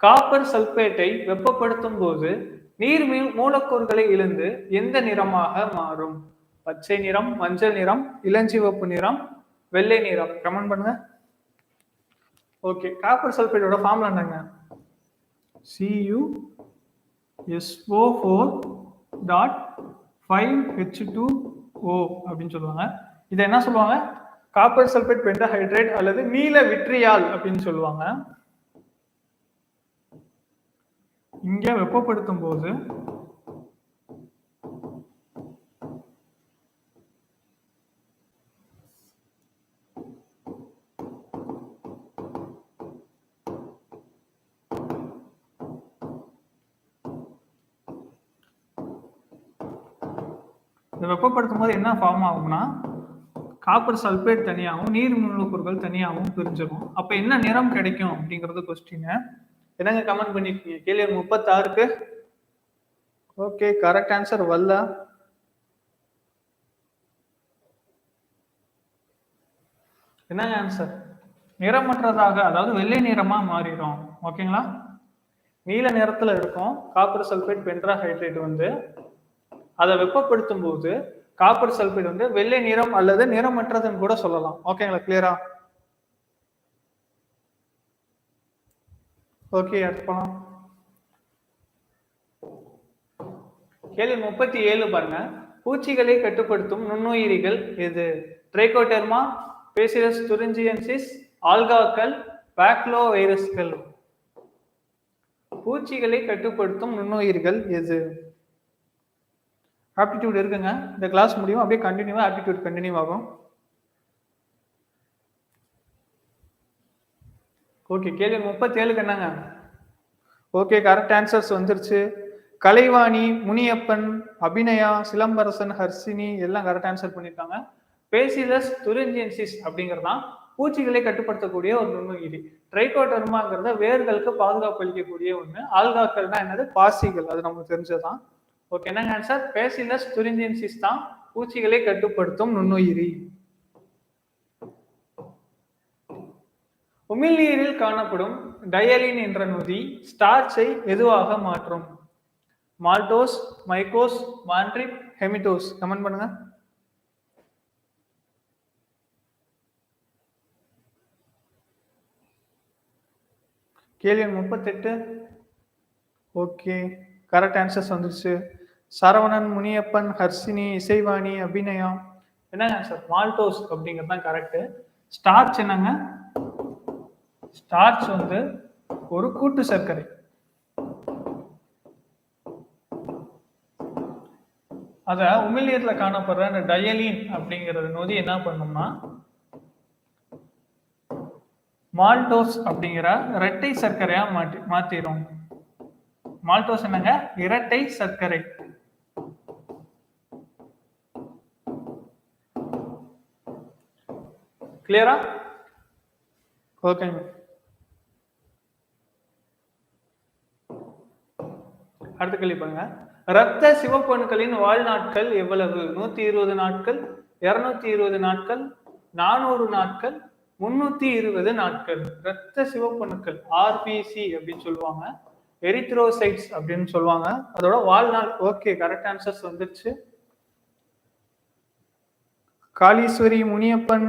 Copper சல்பேட்டை வெப்பப்படுத்தும் போது நீர் மூலக்கூறுகளை இழந்து எந்த நிறமாக மாறும்? பச்சை நிறம், மஞ்சள் நிறம், இளஞ்சிவப்பு நிறம், வெள்ளை நிறம். கமெண்ட் பண்ணுங்க. ஓகே, காப்பர் சல்பேட்டோட ஃபார்முலா என்னங்க? CuSO4.5H2O அப்படின்னு சொல்லுவாங்க. இதை என்ன சொல்லுவாங்க? காப்பர் சல்பேட் பென்டாஹைட்ரேட் அல்லது நீல விட்ரியால் அப்படின்னு சொல்லுவாங்க. இங்க வெப்பப்படுத்தும் போது என்ன ஃபார்ம் ஆகும்னா, காப்பர் சல்பேட் தனியாகவும் நீர் மூலக்கூறுகள் தனியாகவும் பிரிஞ்சிடும். அப்ப என்ன நிறம் கிடைக்கும் அப்படிங்கறது கொஸ்டின். என்னங்க கமெண்ட் பண்ணிருக்கீங்க? கேள்வி 36க்கு ஓகே, கரெக்ட் ஆன்சர் வல்ல. என்னங்க ஆன்சர்? நிறமற்றதாக, அதாவது வெள்ளை நிறமா மாறிடும். ஓகேங்களா? நீல நிறத்துல இருக்கும் காப்பர் சல்பேட் பென்டாஹைட்ரேட் வந்து அதை வெப்பப்படுத்தும் போது காப்பர் சல்பேட் வந்து வெள்ளை நிறம் அல்லது நிறமற்றதுன்னு கூட சொல்லலாம். ஓகேங்களா? கிளியரா? ஓகே, அடுத்து போலாம். கேள்வி 37 பாருங்க. பூச்சிகளை கட்டுப்படுத்தும் நுண்ணுயிரிகள் எது? ட்ரைகோடெர்மா, பேசிலஸ் துரிஞ்சியன்சிஸ், ஆல்காக்கள், பாக்லோ வைரஸ்கள். பூச்சிகளை கட்டுப்படுத்தும் நுண்ணுயிர்கள் எது? ஆப்டிடியூட் இருக்குங்க. இந்த கிளாஸ் முடியும், அப்படியே கண்டினியூவா ஆப்டிடியூட் கண்டினியூ ஆகும். ஓகே, கேள்வி 37க்கு என்னங்க? ஓகே, கரெக்ட் ஆன்சர்ஸ் வந்துருச்சு. கலைவாணி, முனியப்பன், அபிநயா, சிலம்பரசன், ஹர்ஷினி எல்லாம் கரெக்ட் ஆன்சர் பண்ணிருக்காங்க. பேசிலஸ் துரிஞ்சியன்சிஸ் அப்படிங்கறதான் பூச்சிகளை கட்டுப்படுத்தக்கூடிய ஒரு நுண்ணுயிரி. ட்ரைகோடெர்மாங்கிறத வேர்களுக்கு பாதுகாப்பு அளிக்கக்கூடிய ஒண்ணு. ஆல்காக்கள்னா என்னது? பாசிகள். அது நமக்கு தெரிஞ்சதுதான். ஓகே, என்னங்க ஆன்சர்? பேசிலஸ் துரிஞ்சியன்சிஸ் தான் பூச்சிகளை கட்டுப்படுத்தும் நுண்ணுயிரி. உமிழ்நீரில் காணப்படும் டயலின் என்ற நொதி ஸ்டார்ச்சை எதுவாக மாற்றும்? மால்டோஸ், மைகோஸ், மான்ட்ரிப், ஹெமிடோஸ். கமெண்ட் பண்ணுங்க. கேள்வி 38. ஓகே, கரெக்ட் ஆன்சர்ஸ் வந்துருச்சு. சரவணன், முனியப்பன், ஹர்ஷினி, இசைவாணி, அபிநயா. என்னங்க ஆன்சர்? மால்டோஸ் அப்படிங்கிறது தான் கரெக்ட். ஸ்டார்ச் என்னங்க? ஸ்டார்ச் வந்து ஒரு கூட்டு சர்க்கரை. அத உமிழ்நீர்ல காணப்படுற அந்த டயலின் அப்படிங்கிறது நொதி என்ன பண்ணும்னா, மால்டோஸ் அப்படிங்கிற இரட்டை சர்க்கரையா மாத்திரும். மால்டோஸ் என்னங்க? இரட்டை சர்க்கரை. கிளியரா? ஓகேங்க. அடுத்த கேள்வி பாருங்க. இரத்த சிவப்பணுக்களின் வாழ்நாட்கள் எவ்வளவு? 120 நாட்கள், 220 நாட்கள், 400 நாட்கள், 320 நாட்கள். இரத்த சிவப்பணுக்கள் ஆர்பிசி அப்படின்னு சொல்லுவாங்க, எரித்ரோசைட்ஸ் அப்படின்னு சொல்லுவாங்க. அதோட வாழ்நாள். ஓகே, கரெக்ட் ஆன்சர்ஸ் வந்துருச்சு. காளீஸ்வரி, முனியப்பன்,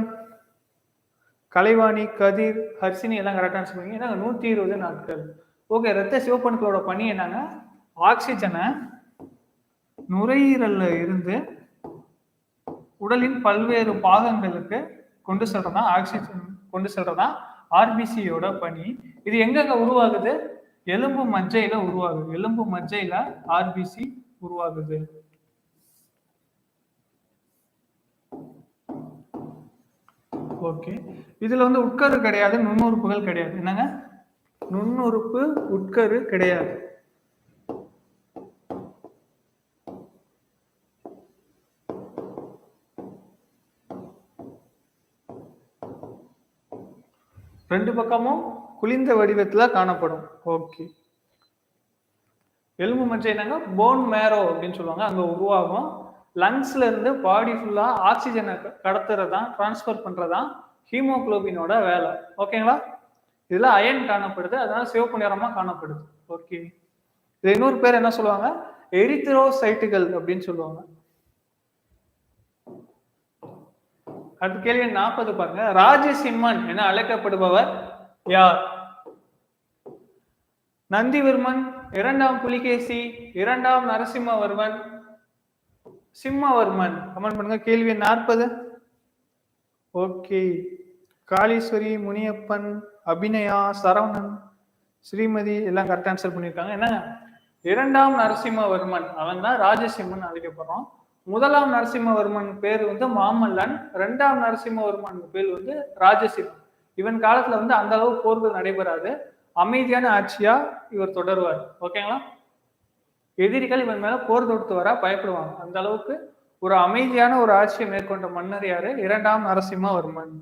கலைவாணி, கதிர், ஹர்ஷினி எல்லாம் கரெக்ட் ஆன்சர் பண்ணீங்க. 120 நாட்கள். ஓகே, இரத்த சிவப்பணுக்களோட பணி என்னங்க? ஆக்சிஜனை நுரையீரல்ல இருந்து உடலின் பல்வேறு பாகங்களுக்கு கொண்டு செல்றதா ஆக்சிஜன் கொண்டு செல்றதா ஆர்பிசியோட பணி. இது எங்கெங்க உருவாகுது? எலும்பு மஜ்ஜையில உருவாகுது. எலும்பு மஜ்ஜையில ஆர்பிசி உருவாகுது. ஓகே, இதுல வந்து உட்கரு கிடையாது, நுண்ணுறுப்புகள் கிடையாது. என்னங்க? நுண்ணுறுப்பு உட்கரு கிடையாது. ரெண்டு பக்கமும் குளிர்ந்த வடிவத்துல காணப்படும். ஓகே, எலும்பு மஜ்ஜை என்னங்க? போன் மேரோ அப்படின்னு சொல்லுவாங்க, அங்க உருவாகும். லங்ஸ்ல இருந்து பாடி ஃபுல்லா ஆக்சிஜனை கடத்துறதா, டிரான்ஸ்பர் பண்றதா ஹீமோகுளோபினோட வேலை. ஓகேங்களா? இதுல அயன் காணப்படுது, அதனால சிவப்பு நிறமா காணப்படுது. ஓகே. இது இன்னொரு பேர் என்ன சொல்லுவாங்க? எரித்ரோசைட்டுகள் அப்படின்னு சொல்லுவாங்க. அடுத்த கேள்வி 40 பாருங்க. ராஜசிம்மன் என அழைக்கப்படுபவர் யார்? நந்திவர்மன், இரண்டாம் புலிகேசி, இரண்டாம் நரசிம்மவர்மன், சிம்மவர்மன். கமெண்ட் பண்ணுங்க. கேள்வி 40. ஓகே. காளீஸ்வரி, முனியப்பன், அபிநயா, சரவணன், ஸ்ரீமதி எல்லாம் கரெக்ட் ஆன்சர் பண்ணிருக்காங்க. என்ன? இரண்டாம் நரசிம்மவர்மன் அவன் தான் ராஜசிம்மன் அழைக்கப்படுறான். முதலாம் நரசிம்மவர்மன் பேர் வந்து மாமல்லன், இரண்டாம் நரசிம்மவர்மன் பேர் வந்து ராஜசிம்மன். இவன் காலத்துல வந்து அந்த அளவு போர்கள் நடைபெறாது, அமைதியான ஆட்சியா இவர் தொடருவார். ஓகேங்களா? எதிரிகள் இவன் மேல போர் தொடுத்து வர பயப்படுவாங்க. அந்த அளவுக்கு ஒரு அமைதியான ஒரு ஆட்சியை மேற்கொண்ட மன்னர் யாரு? இரண்டாம் நரசிம்மவர்மன்.